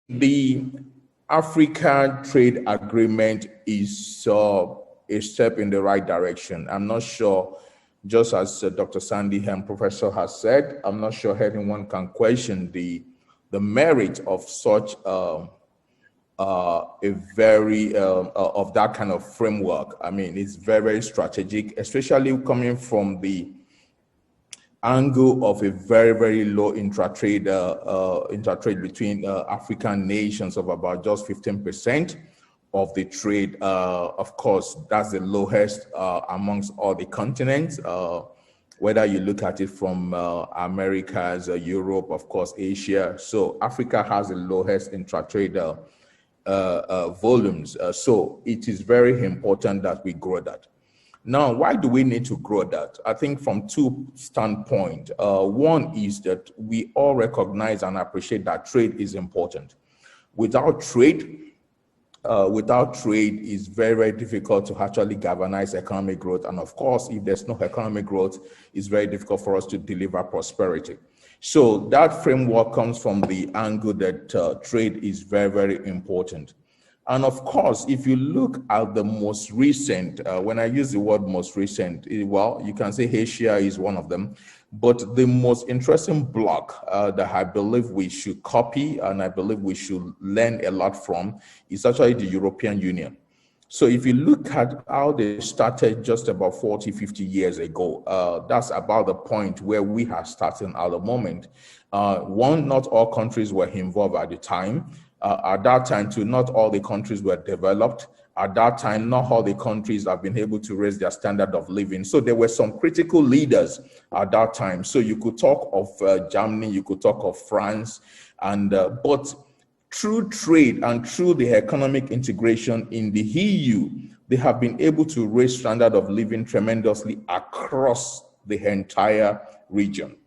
The Africa Trade Agreement is a step in the right direction. I'm not sure, just as Dr. Sandy and Professor has said, I'm not sure anyone can question the merit of such a very of that kind of framework. I mean, it's very, very strategic, especially coming from the angle of a very, very low intra-trade between African nations of about just 15% of the trade. Of course, that's the lowest amongst all the continents. Whether you look at it from Americas, Europe, of course, Asia. So Africa has the lowest intra-trade volumes. So it is very important that we grow that. Now, why do we need to grow that? I think from two standpoints. One is that we all recognize and appreciate that trade is important. Without trade, it's very, very difficult to actually galvanize economic growth. And of course, if there's no economic growth, it's very difficult for us to deliver prosperity. So that framework comes from the angle that trade is very, very important. And of course, if you look at the most recent, when I use the word most recent, well, you can say Asia is one of them, but the most interesting block that I believe we should copy and I believe we should learn a lot from is actually the European Union. So if you look at how they started just about 40, 50 years ago, that's about the point where we are starting at the moment. One, not all countries were involved at the time. At that time, too, not all the countries were developed. At that time, not all the countries have been able to raise their standard of living. So there were some critical leaders at that time. So you could talk of Germany, you could talk of France, and but through trade and through the economic integration in the EU, they have been able to raise standard of living tremendously across the entire region.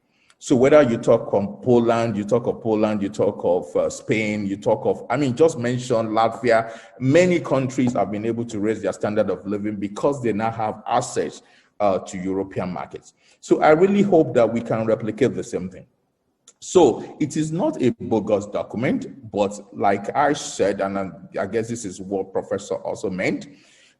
So whether you talk of Poland, you talk of Spain, you talk of, I mean, just mention Latvia, many countries have been able to raise their standard of living because they now have access to European markets. So I really hope that we can replicate the same thing. So it is not a bogus document, but like I said, and I guess this is what Professor also meant,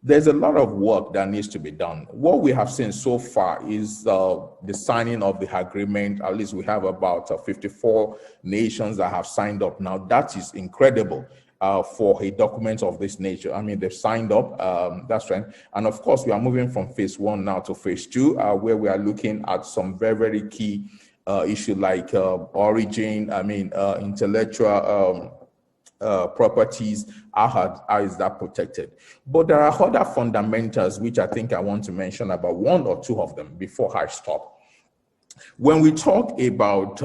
there's a lot of work that needs to be done. What we have seen so far is the signing of the agreement. At least we have about 54 nations that have signed up now. That is incredible for a document of this nature. I mean, they've signed up, that's right. And of course, we are moving from phase 1 now to phase 2, where we are looking at some very, very key issues like origin, intellectual properties, how is that protected? But there are other fundamentals which I think I want to mention about one or two of them before I stop. When we talk about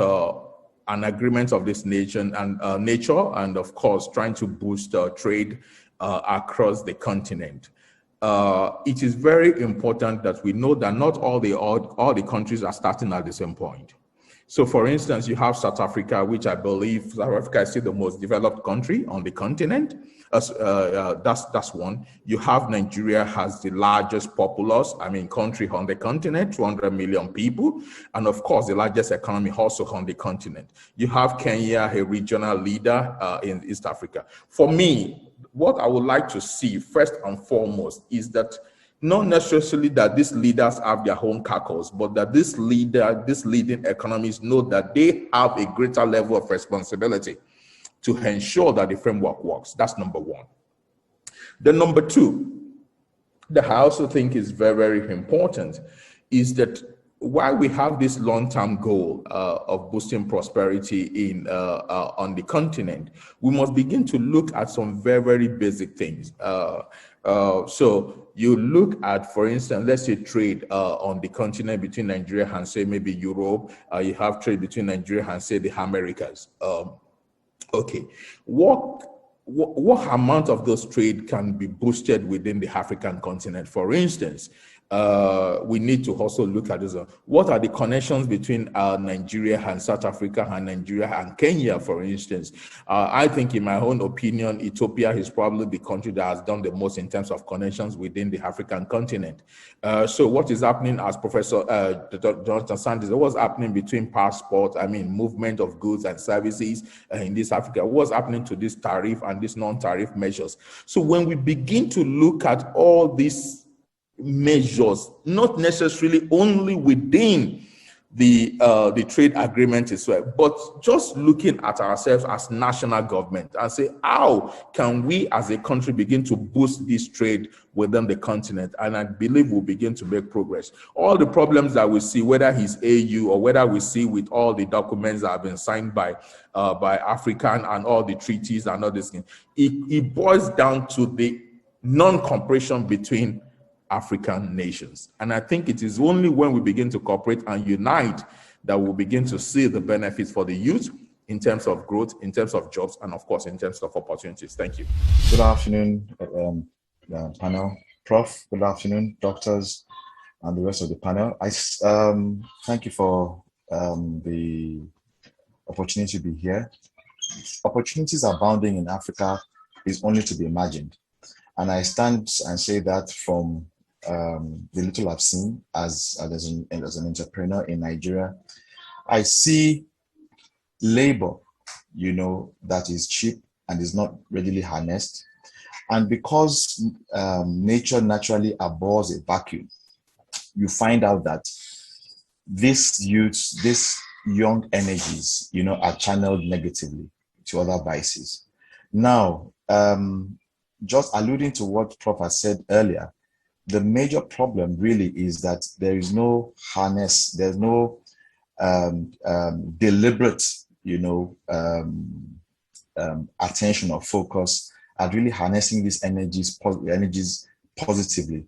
an agreement of this nature and of course trying to boost trade across the continent, it is very important that we know that not all the countries are starting at the same point. So for instance, you have South Africa, which I believe South Africa is still the most developed country on the continent. That's one. You have Nigeria has the largest populace, country on the continent, 200 million people. And of course, the largest economy also on the continent. You have Kenya, a regional leader in East Africa. For me, what I would like to see first and foremost is that not necessarily that these leaders have their own caucus, but that these leading economies know that they have a greater level of responsibility to ensure that the framework works. That's number one. The number two, that I also think is very, very important, is that while we have this long-term goal of boosting prosperity on the continent, we must begin to look at some very, very basic things. So you look at, for instance, let's say trade on the continent between Nigeria and say maybe Europe. You have trade between Nigeria and say the Americas. Okay, what amount of those trade can be boosted within the African continent? For instance, we need to also look at this. What are the connections between Nigeria and South Africa and Nigeria and Kenya, for instance? I think, in my own opinion, Ethiopia is probably the country that has done the most in terms of connections within the African continent. So what is happening, as Professor Jonathan Sanders, what's happening between passport, movement of goods and services in this Africa? What's happening to this tariff and these non-tariff measures? So when we begin to look at all these measures, not necessarily only within the trade agreement as well, but just looking at ourselves as national government and say, how can we as a country begin to boost this trade within the continent? And I believe we'll begin to make progress. All the problems that we see, whether it's AU or whether we see with all the documents that have been signed by African and all the treaties and all this thing, it boils down to the non-cooperation between African nations. And I think it is only when we begin to cooperate and unite that we'll begin to see the benefits for the youth in terms of growth, in terms of jobs, and of course, in terms of opportunities. Thank you. Good afternoon, panel. Prof, good afternoon, doctors, and the rest of the panel. I thank you for the opportunity to be here. Opportunities abounding in Africa is only to be imagined. And I stand and say that from the little I've seen as an entrepreneur in Nigeria. I see labor, that is cheap and is not readily harnessed. And because nature naturally abhors a vacuum, you find out that these young energies, are channeled negatively to other vices. Now, just alluding to what Prof has said earlier, the major problem really is that there is no harness, there's no deliberate, attention or focus at really harnessing these energies positively.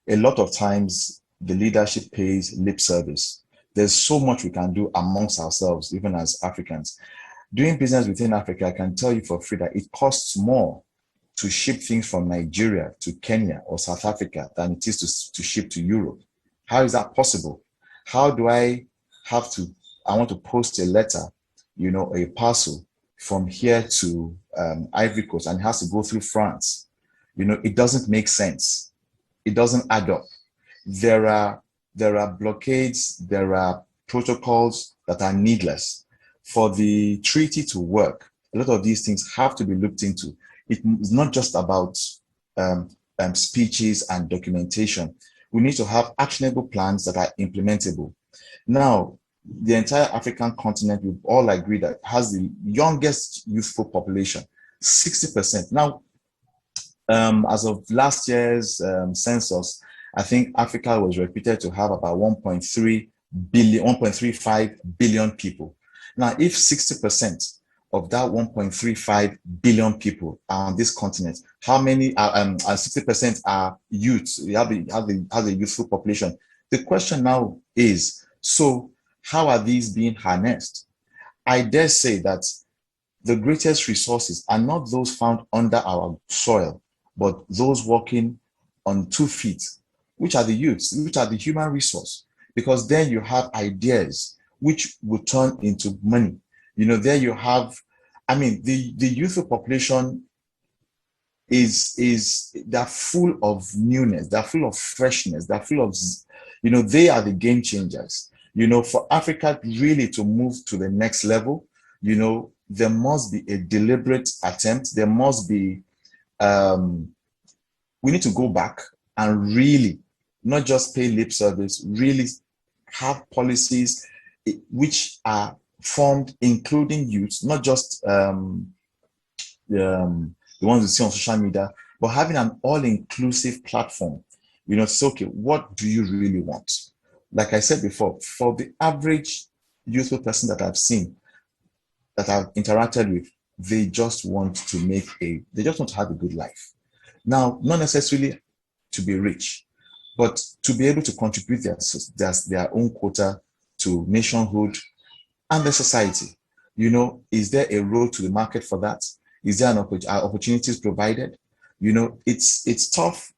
A lot of times, the leadership pays lip service. There's so much we can do amongst ourselves, even as Africans. Doing business within Africa, I can tell you for free that it costs more to ship things from Nigeria to Kenya or South Africa than it is to ship to Europe. How is that possible? How do I want to post a letter, a parcel from here to Ivory Coast, and it has to go through France? It doesn't make sense. It doesn't add up. There are blockades, there are protocols that are needless. For the treaty to work, a lot of these things have to be looked into. It's not just about speeches and documentation. We need to have actionable plans that are implementable. Now, the entire African continent, we've all agreed that has the youngest youthful population, 60%. Now, as of last year's census, I think Africa was reputed to have about 1.35 billion people. Now, if 60% of that 1.35 billion people are on this continent, how many are 60% are youths? We have a youthful population. The question now is, so how are these being harnessed? I dare say that the greatest resources are not those found under our soil, but those walking on 2 feet, which are the youths, which are the human resource, because then you have ideas which will turn into money. There you have, the youthful population they're full of newness, they're full of freshness, they're full of, they are the game changers. For Africa really to move to the next level, there must be a deliberate attempt. There must be, we need to go back and really not just pay lip service, really have policies which are formed, including youth, not just the ones we see on social media, but having an all-inclusive platform. So, okay, what do you really want? Like I said before, for the average youthful person that I've seen, that I've interacted with, they just want to have a good life. Now, not necessarily to be rich, but to be able to contribute their own quota to nationhood and the society. Is there a road to the market for that? Is there opportunities provided? It's tough.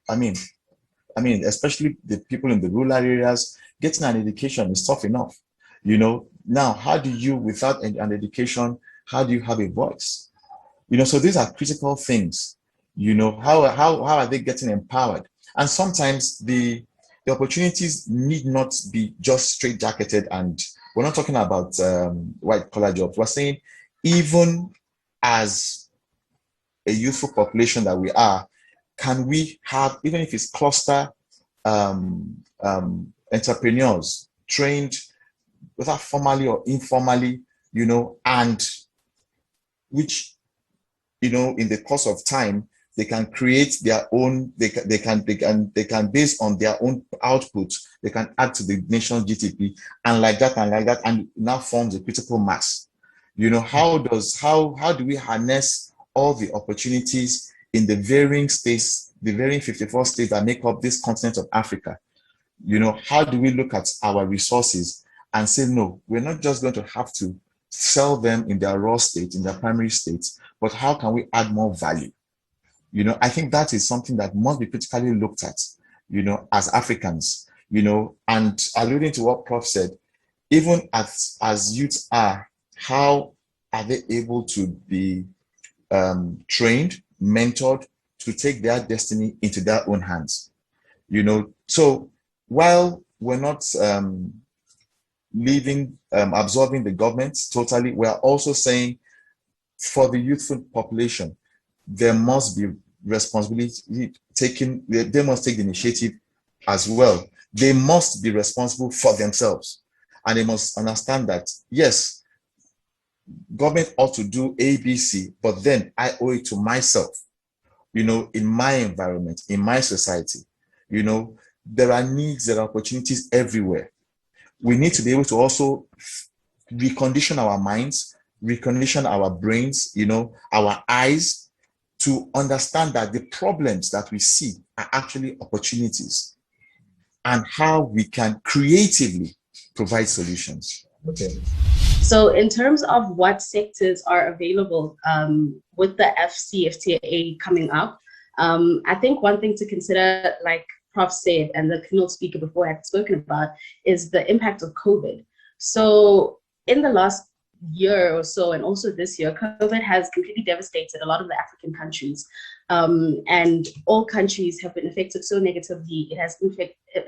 I mean, especially the people in the rural areas, getting an education is tough enough. Now how do you, without an education, how do you have a voice? So these are critical things. How are they getting empowered? And sometimes the opportunities need not be just straight-jacketed, and we're not talking about white-collar jobs. We're saying even as a youthful population that we are, can we have, even if it's cluster entrepreneurs trained, whether formally or informally, and which, in the course of time, they can create their own, they can based on their own output, they can add to the nation's GDP, and like that, and now forms a critical mass. How do we harness all the opportunities in the varying states, the varying 54 states that make up this continent of Africa? How do we look at our resources and say, no, we're not just going to have to sell them in their raw state, in their primary states, but how can we add more value? I think that is something that must be critically looked at, as Africans, and alluding to what Prof said, even as youths are, how are they able to be trained, mentored to take their destiny into their own hands? So while we're not absorbing the government totally, we're also saying for the youthful population, there must be responsibility taken. They must take the initiative as well. They must be responsible for themselves, and they must understand that, yes, government ought to do ABC, but then I owe it to myself, in my environment, in my society. There are needs, there are opportunities everywhere. We need to be able to also recondition our minds, recondition our brains, our eyes, to understand that the problems that we see are actually opportunities, and how we can creatively provide solutions. Okay. So in terms of what sectors are available with the FCFTA coming up, I think one thing to consider, like Prof said, and the keynote speaker before had spoken about, is the impact of COVID. So in the last year or so, and also this year, COVID has completely devastated a lot of the African countries. And all countries have been affected so negatively. It has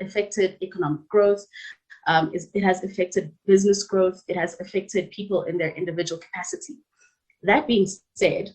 affected economic growth. It has affected business growth. It has affected people in their individual capacity. That being said,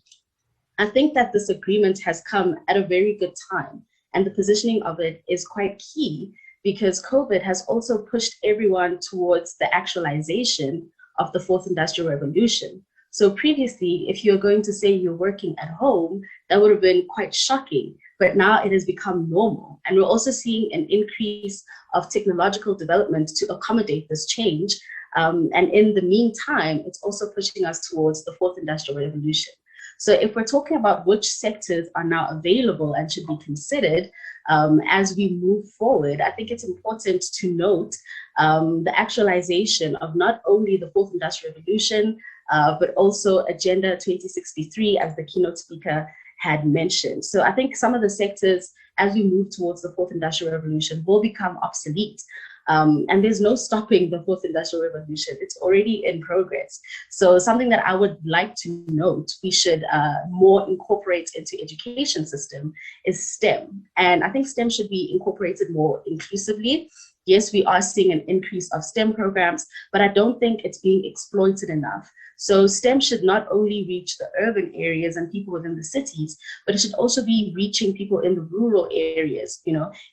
I think that this agreement has come at a very good time, and the positioning of it is quite key, because COVID has also pushed everyone towards the actualization of the fourth industrial revolution. So previously, if you're going to say you're working at home, that would have been quite shocking, but now it has become normal. And we're also seeing an increase of technological development to accommodate this change. And in the meantime, it's also pushing us towards the fourth industrial revolution. So if we're talking about which sectors are now available and should be considered as we move forward, I think it's important to note the actualization of not only the fourth industrial revolution, but also Agenda 2063, as the keynote speaker had mentioned. So I think some of the sectors, as we move towards the fourth industrial revolution, will become obsolete. And there's no stopping the fourth industrial revolution. It's already in progress. So something that I would like to note we should more incorporate into education system is STEM. And I think STEM should be incorporated more inclusively. Yes, we are seeing an increase of STEM programs, but I don't think it's being exploited enough. So STEM should not only reach the urban areas and people within the cities, but it should also be reaching people in the rural areas.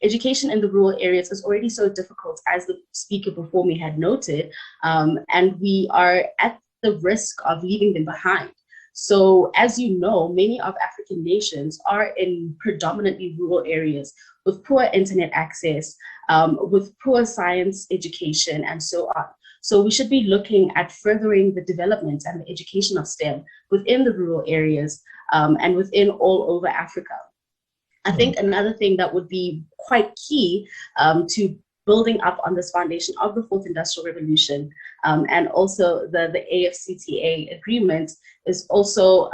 Education in the rural areas is already so difficult, as the speaker before me had noted, and we are at the risk of leaving them behind. So as you know, many of African nations are in predominantly rural areas with poor internet access, with poor science education, and so on. So we should be looking at furthering the development and the education of STEM within the rural areas and within all over Africa. I think another thing that would be quite key to building up on this foundation of the fourth industrial revolution and also the AFCTA agreement is also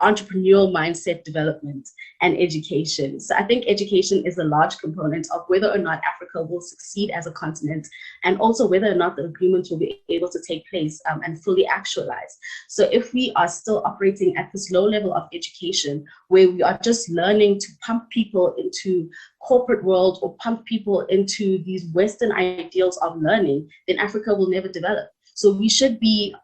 entrepreneurial mindset development and education. So I think education is a large component of whether or not Africa will succeed as a continent, and also whether or not the agreement will be able to take place and fully actualize. So if we are still operating at this low level of education, where we are just learning to pump people into corporate world or pump people into these Western ideals of learning, then Africa will never develop. So we should be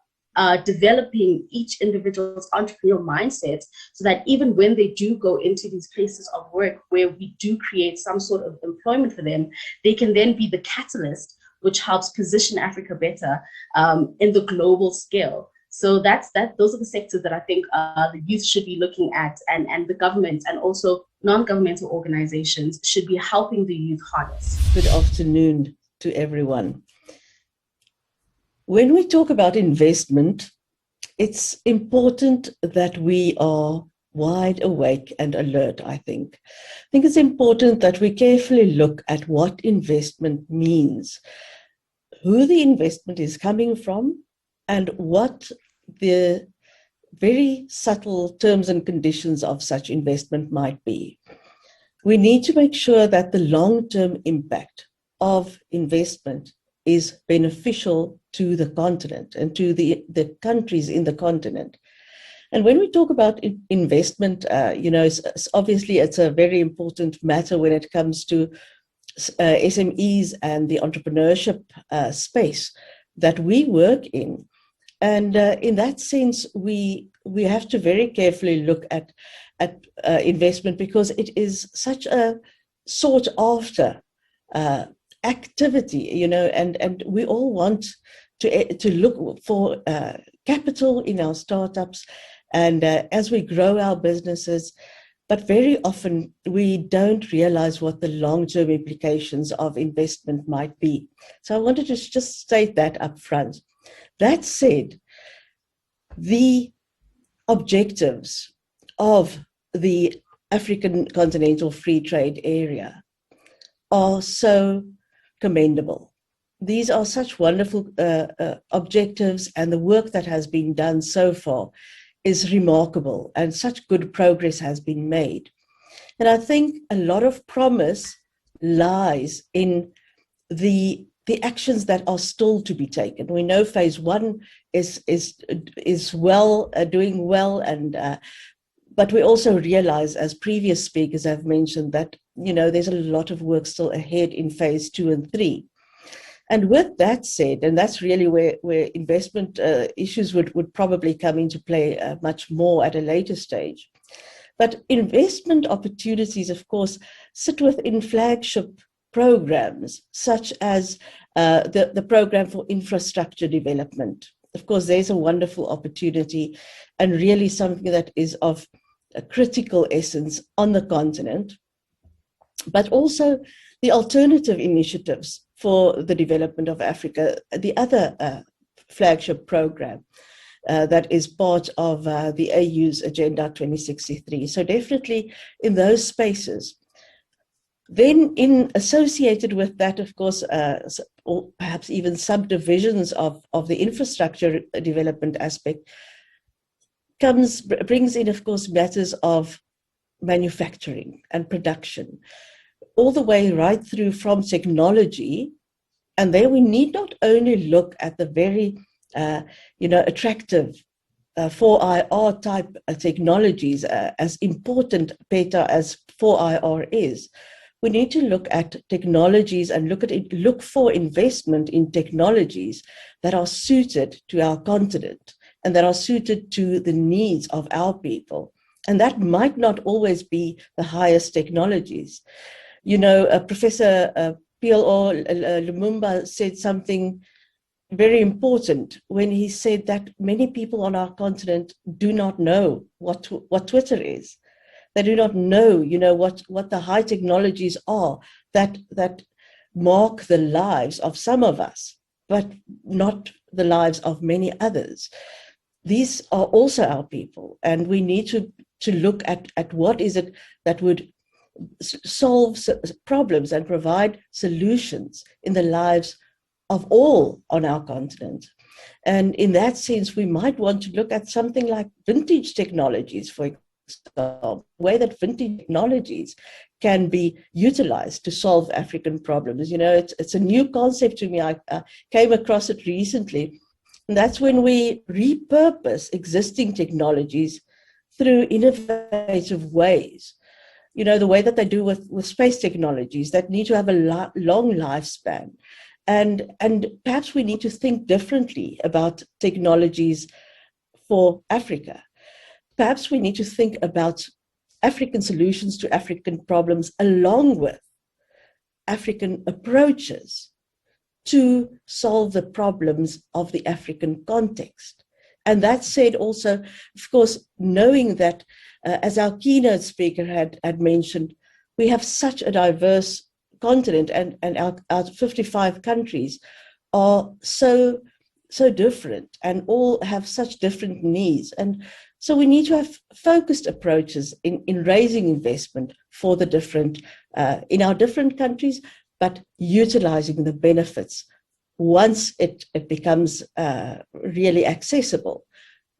developing each individual's entrepreneurial mindset so that even when they do go into these places of work where we do create some sort of employment for them, they can then be the catalyst which helps position Africa better in the global scale. So those are the sectors that I think the youth should be looking at, and the government and also non-governmental organizations should be helping the youth harness. Good afternoon to everyone. When we talk about investment, it's important that we are wide awake and alert, I think. I think it's important that we carefully look at what investment means, who the investment is coming from, and what the very subtle terms and conditions of such investment might be. We need to make sure that the long-term impact of investment is beneficial to the continent and to the countries in the continent. And when we talk about investment, obviously it's a very important matter when it comes to SMEs and the entrepreneurship space that we work in. And in that sense, we have to very carefully look at investment, because it is such a sought after activity, and we all want to look for capital in our startups and as we grow our businesses, but very often we don't realize what the long-term implications of investment might be. So I wanted to just state that up front. That said, the objectives of the African Continental Free Trade Area are so commendable. These are such wonderful objectives, and the work that has been done so far is remarkable, and such good progress has been made. And I think a lot of promise lies in the actions that are still to be taken. We know phase one is well, doing well, and but we also realize, as previous speakers have mentioned, that there's a lot of work still ahead in phase 2 and 3. And with that said, and that's really where investment issues would probably come into play much more at a later stage. But investment opportunities, of course, sit within flagship programs, such as the program for infrastructure development. Of course, there's a wonderful opportunity and really something that is of a critical essence on the continent, but also the alternative initiatives for the development of Africa, the other flagship program that is part of the AU's Agenda 2063. So definitely in those spaces. Then associated with that, of course, or perhaps even subdivisions of the infrastructure development aspect brings in, of course, matters of manufacturing and production, all the way right through from technology. And there we need not only look at the very, attractive 4IR type technologies, as important beta as 4IR is. We need to look at technologies and look for investment in technologies that are suited to our continent and that are suited to the needs of our people. And that might not always be the highest technologies. Professor PLO Lumumba said something very important when he said that many people on our continent do not know what Twitter is. They do not know, what the high technologies are that mark the lives of some of us, but not the lives of many others. These are also our people, and we need to look at what is it that would solve problems and provide solutions in the lives of all on our continent. And in that sense, we might want to look at something like vintage technologies, for example, the way that vintage technologies can be utilized to solve African problems. You know, it's a new concept to me. I came across it recently. And that's when we repurpose existing technologies through innovative ways. You know, the way that they do with space technologies that need to have a long lifespan. And perhaps we need to think differently about technologies for Africa. Perhaps we need to think about African solutions to African problems along with African approaches to solve the problems of the African context. And that said also, of course, knowing that, as our keynote speaker had mentioned, we have such a diverse continent, and our 55 countries are so different and all have such different needs. And so we need to have focused approaches in raising investment for the different, in our different countries, but utilizing the benefits once it becomes really accessible,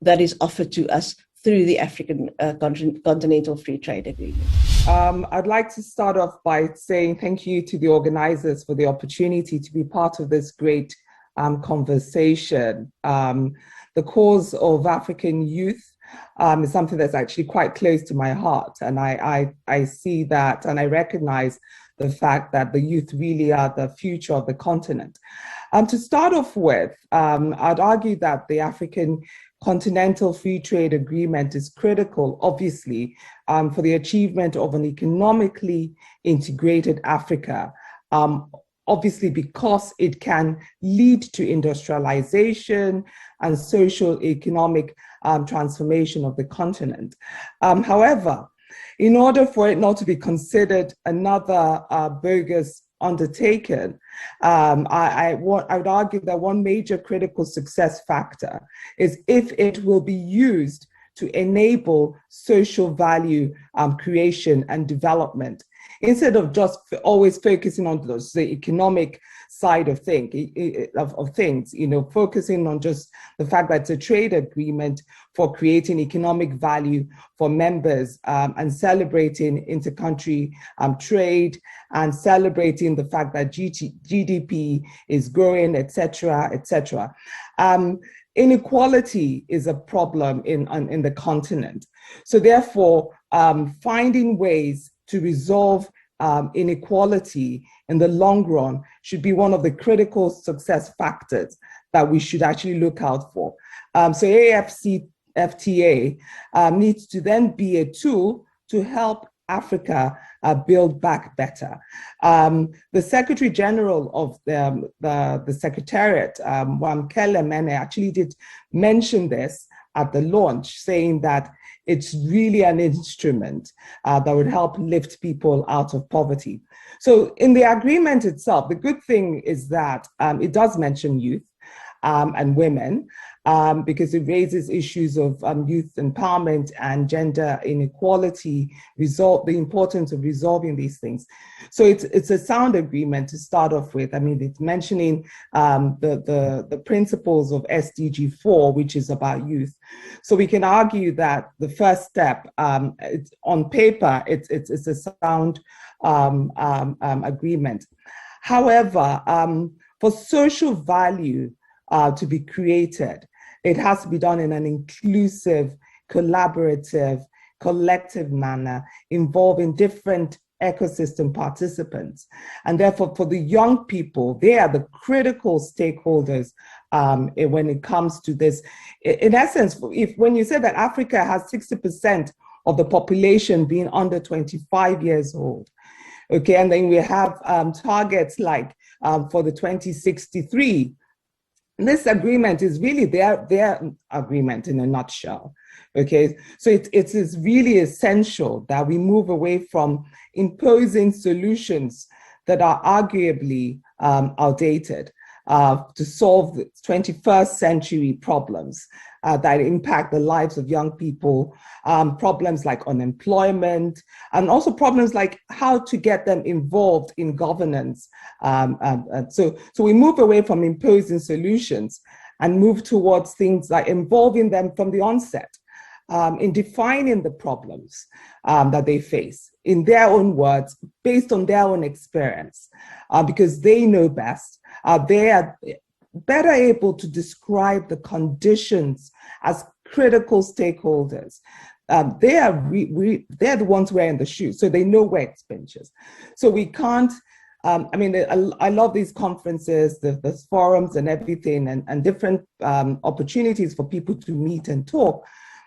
that is offered to us through the African Continental Free Trade Agreement. I'd like to start off by saying thank you to the organizers for the opportunity to be part of this great conversation. The cause of African youth is something that's actually quite close to my heart. And I see that, and I recognize the fact that the youth really are the future of the continent. To start off with, I'd argue that the African Continental Free Trade Agreement is critical, obviously, for the achievement of an economically integrated Africa, obviously because it can lead to industrialization and social economic transformation of the continent. However, in order for it not to be considered another bogus undertaken, I would argue that one major critical success factor is if it will be used to enable social value creation and development, instead of just always focusing on the economic side of things, you know, focusing on just the fact that it's a trade agreement for creating economic value for members, and celebrating inter-country trade, and celebrating the fact that GDP is growing, etc., etc. Inequality is a problem in the continent. So therefore, finding ways to resolve inequality in the long run should be one of the critical success factors that we should actually look out for. So AFCFTA needs to then be a tool to help Africa build back better. The Secretary General of the Secretariat, Wamkele Mene, actually did mention this at the launch, saying that it's really an instrument that would help lift people out of poverty. So in the agreement itself, the good thing is that it does mention youth and women, because it raises issues of youth empowerment and gender inequality, the importance of resolving these things. So it's a sound agreement to start off with. I mean, it's mentioning the principles of SDG 4, which is about youth. So we can argue that the first step, it's, on paper, it's a sound agreement. However, for social value to be created, it has to be done in an inclusive, collaborative, collective manner, involving different ecosystem participants. And therefore, for the young people, they are the critical stakeholders when it comes to this. In essence, when you say that Africa has 60% of the population being under 25 years old, okay, and then we have targets like for the 2063, this agreement is really their agreement in a nutshell, okay? So it is really essential that we move away from imposing solutions that are arguably outdated to solve the 21st century problems that impact the lives of young people, problems like unemployment, and also problems like how to get them involved in governance. So we move away from imposing solutions and move towards things like involving them from the onset in defining the problems that they face in their own words, based on their own experience, because they know best. They are better able to describe the conditions as critical stakeholders. They're the ones wearing the shoes, so they know where it pinches. So we can't, I love these conferences, the forums and everything, and different opportunities for people to meet and talk.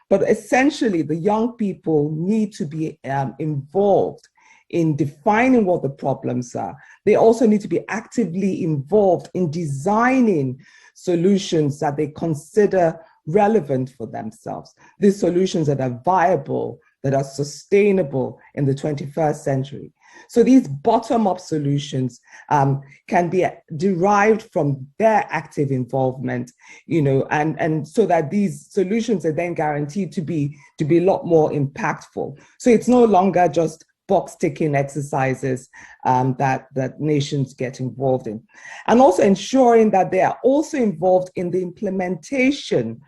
But essentially, the young people need to be involved in defining what the problems are. They also need to be actively involved in designing solutions that they consider relevant for themselves. These solutions that are viable, that are sustainable in the 21st century. So these bottom-up solutions can be derived from their active involvement, and so that these solutions are then guaranteed to be a lot more impactful. So it's no longer just box-ticking exercises that nations get involved in. And also ensuring that they are also involved in the implementation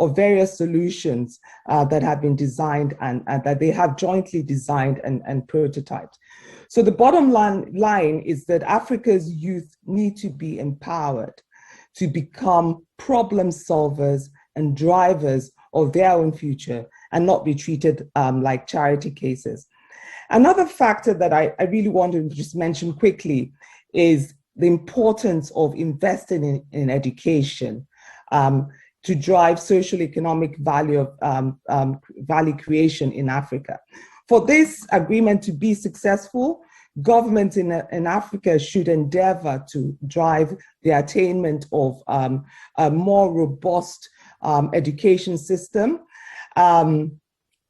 of various solutions that have been designed and that they have jointly designed and prototyped. So the bottom line is that Africa's youth need to be empowered to become problem solvers and drivers of their own future and not be treated like charity cases. Another factor that I really want to just mention quickly is the importance of investing in education to drive social economic value creation in Africa. For this agreement to be successful, governments in Africa should endeavor to drive the attainment of a more robust education system.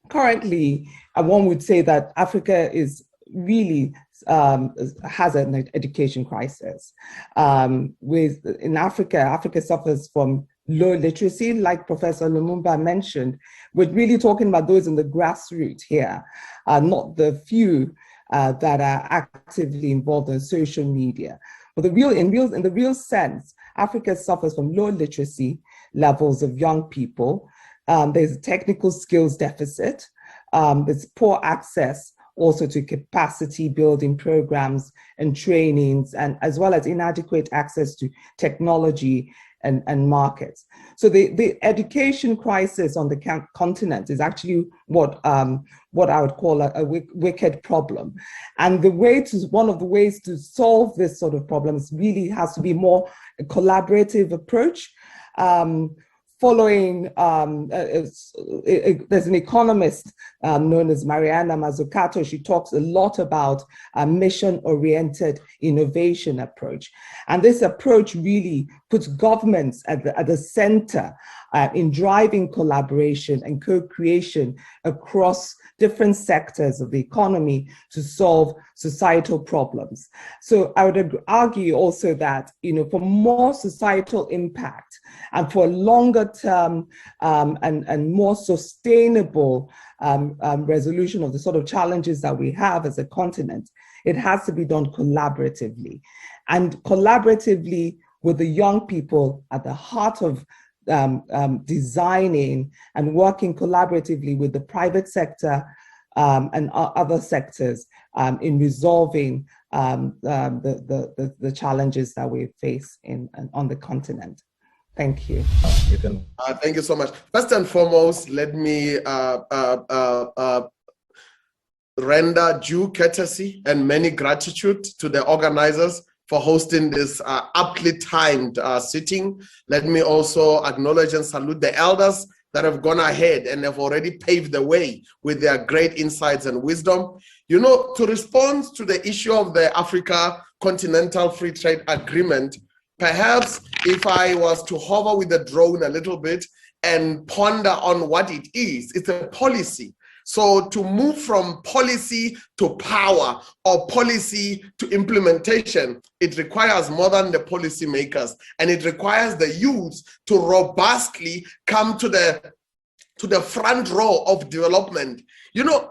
Currently, one would say that Africa is really has an education crisis. In Africa, Africa suffers from low literacy, like Professor Lumumba mentioned. We're really talking about those in the grassroots here, not the few that are actively involved in social media. But in the real sense, Africa suffers from low literacy levels of young people. There's a technical skills deficit. There's poor access also to capacity building programs and trainings, and as well as inadequate access to technology and markets. So the education crisis on the continent is actually what I would call a wicked problem. And one of the ways to solve this sort of problems really has to be more a collaborative approach. Following, there's an economist known as Mariana Mazzucato. She talks a lot about a mission-oriented innovation approach. And this approach really puts governments at the center in driving collaboration and co-creation across different sectors of the economy to solve societal problems. So I would argue also that, for more societal impact and for longer term and more sustainable resolution of the sort of challenges that we have as a continent, it has to be done collaboratively, and collaboratively with the young people at the heart of designing and working collaboratively with the private sector and other sectors in resolving the challenges that we face on the continent. Thank you. Thank you so much. First and foremost, let me render due courtesy and many gratitude to the organizers for hosting this aptly timed sitting. Let me also acknowledge and salute the elders that have gone ahead and have already paved the way with their great insights and wisdom. To respond to the issue of the Africa Continental Free Trade Agreement, perhaps if I was to hover with the drone a little bit and ponder on what it is, it's a policy. So to move from policy to power or policy to implementation, it requires more than the policymakers, and it requires the youth to robustly come to the front row of development.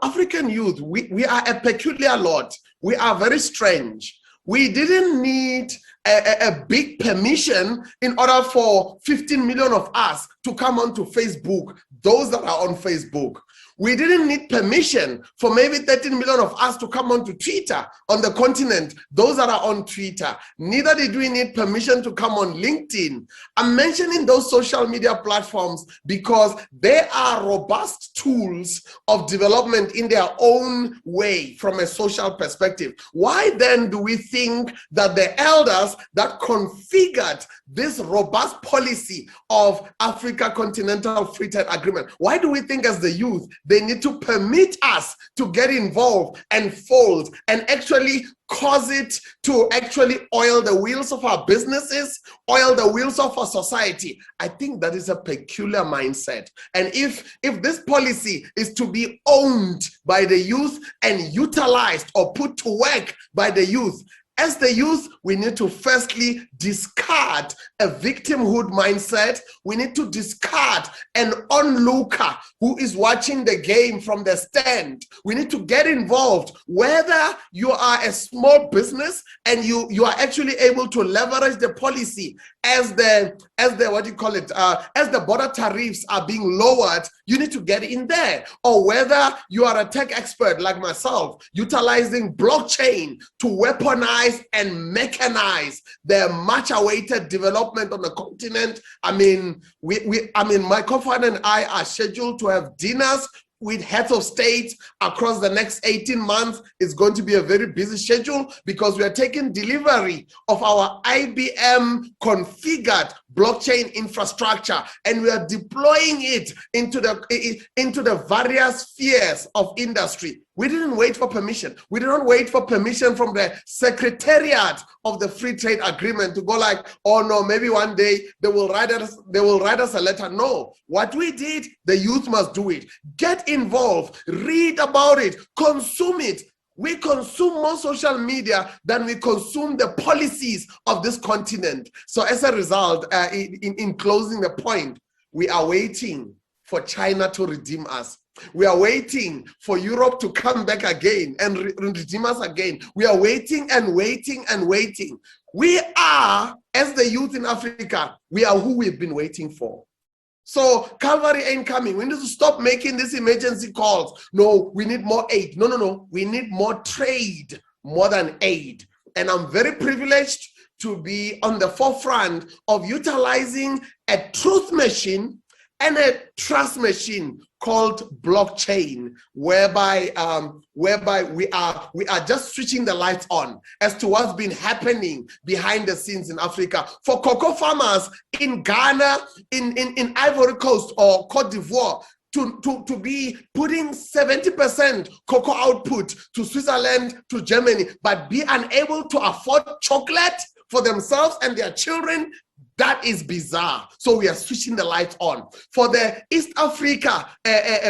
African youth, we are a peculiar lot. We are very strange. We didn't need a big permission in order for 15 million of us to come onto Facebook, those that are on Facebook. We didn't need permission for maybe 13 million of us to come onto Twitter on the continent, those that are on Twitter. Neither did we need permission to come on LinkedIn. I'm mentioning those social media platforms because they are robust tools of development in their own way from a social perspective. Why then do we think that the elders that configured this robust policy of Africa Continental Free Trade Agreement, why do we think as the youth they need to permit us to get involved and fold and actually cause it to actually oil the wheels of our businesses, oil the wheels of our society? I think that is a peculiar mindset. And if this policy is to be owned by the youth and utilized or put to work by the youth, as the youth, we need to firstly discard a victimhood mindset. We need to discard an onlooker who is watching the game from the stand. We need to get involved. Whether you are a small business and you are actually able to leverage the policy as the what do you call it, as the border tariffs are being lowered, you need to get in there. Or whether you are a tech expert like myself, utilizing blockchain to weaponize and mechanize the much awaited development on the continent. I mean, my co-founder and I are scheduled to have dinners with heads of state across the next 18 months. It's going to be a very busy schedule because we are taking delivery of our IBM configured blockchain infrastructure and we are deploying it into the various spheres of industry. We didn't wait for permission. We did not wait for permission from the Secretariat of the Free Trade Agreement to go like, oh no, maybe one day they will write us a letter. No, what we did, the youth must do it. Get involved, read about it, consume it. We consume more social media than we consume the policies of this continent. So as a result, in closing the point, we are waiting for China to redeem us. We are waiting for Europe to come back again and redeem us again. We are waiting and waiting and waiting. We are, as the youth in Africa, we are who we've been waiting for. So Calvary ain't coming. We need to stop making these emergency calls. No, we need more aid. No. We need more trade, more than aid. And I'm very privileged to be on the forefront of utilizing a truth machine and a trust machine called blockchain, whereby we are just switching the lights on as to what's been happening behind the scenes in Africa. For cocoa farmers in Ghana, in Ivory Coast or Cote d'Ivoire, to be putting 70% cocoa output to Switzerland, to Germany, but be unable to afford chocolate for themselves and their children, that is bizarre. So we are switching the lights on. For the East Africa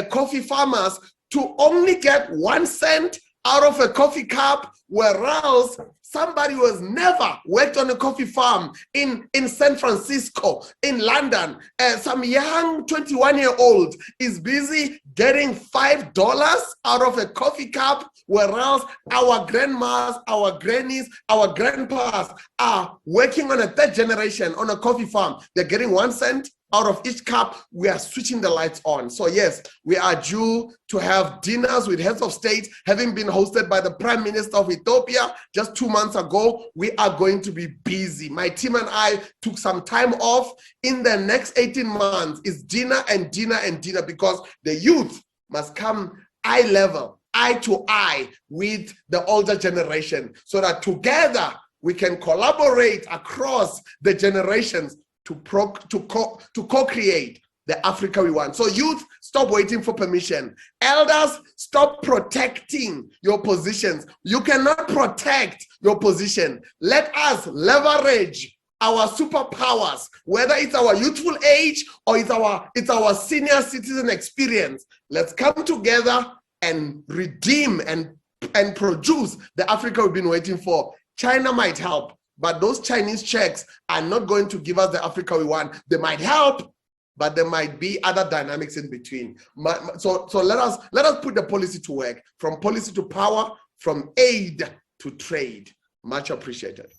coffee farmers to only get 1 cent out of a coffee cup, whereas somebody who has never worked on a coffee farm in San Francisco, in London, some young 21-year-old is busy getting $5 out of a coffee cup, whereas our grandmas, our grannies, our grandpas are working on a third generation on a coffee farm. They're getting 1 cent out of each cup. We are switching the lights on. So yes, we are due to have dinners with heads of state, having been hosted by the Prime Minister of Ethiopia just 2 months ago. We are going to be busy. My team and I took some time off. In the next 18 months is dinner and dinner and dinner, because the youth must come eye level, eye to eye with the older generation, so that together we can collaborate across the generations to co-create the Africa we want. So youth, stop waiting for permission. Elders, stop protecting your positions. You cannot protect your position. Let us leverage our superpowers, whether it's our youthful age or it's our senior citizen experience. Let's come together and redeem and produce the Africa we've been waiting for. China might help, but those Chinese checks are not going to give us the Africa we want. They might help, but there might be other dynamics in between. So let us put the policy to work, from policy to power, from aid to trade. Much appreciated.